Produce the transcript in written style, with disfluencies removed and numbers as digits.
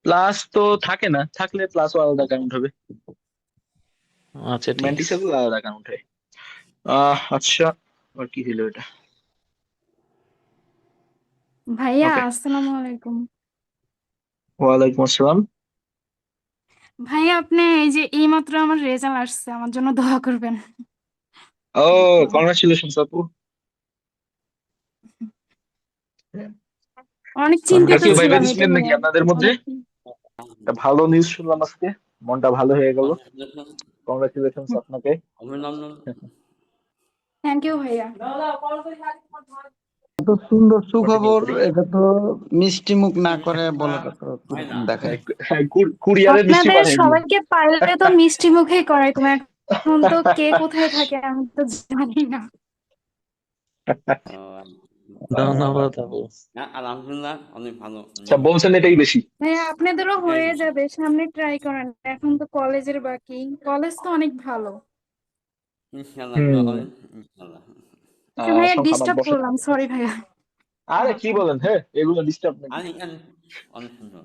Plus তো থাকে না, থাকলে প্লাসও আলাদা কাউন্ট হবে। আচ্ছা ঠিক আছে। ম্যান্টিসেল আলাদা কাউন্ট হয়। আচ্ছা, আর কি ছিল এটা? ভাইয়া ওকে। আসসালামু আলাইকুম। ওয়ালাইকুম আসসালাম। ভাইয়া আপনি এই যে এইমাত্র আমার রেজাল্ট আসছে, আমার জন্য দোয়া করবেন। ও, কংগ্রাচুলেশনস আপু। অনেক চিন্তিত কেউ ভাই কনগ্রাচুলেশন। ছিলাম এটা বেঁচেছিলেন নাকি নিয়ে। আপনাদের মধ্যে? অনেক। একটা ভালো নিউজ শুনলাম আজকে, মনটা ভালো হয়ে গেল। কংগ্রেচুলেশন। কংগ্রাচুলেশনস আপনাকে। অভিনন্দন। থ্যাংক ইউ ভাইয়া। এত সুন্দর কন্টিনিউ সুখবর, করি। এটা তো মিষ্টি মুখ না জিনিসটা করে করা বলাটা তো হয় কিরকম না। দেখায়। হ্যাঁ, কুরিয়ারে মিষ্টি আপনাদের পাঠিয়ে দিন। সবাইকে পারলে তো মিষ্টি মুখেই করাইতাম, এখন তো কে কোথায় থাকে আমি তো জানি না। আহ, ধন্যবাদ আপু। আলহামদুলিল্লাহ, অনেক ভালো। আচ্ছা, বলছেন এটাই বেশি। ভাইয়া আপনাদেরও এটাই হয়ে বেশি। যাবে, সামনে ট্রাই করেন, এখন তো কলেজের বাকি, কলেজ তো অনেক ভালো। ইনশাল্লাহ দোয়া হুম। করেন। ইনশাল্লাহ। আচ্ছা ভাইয়া, সংখ্যামাত ডিস্টার্ব বসে। করলাম, সরি ভাইয়া। আরে কি বলেন, হ্যাঁ এগুলো ডিস্টার্ব নাকি? অনেক অনেক সুন্দর।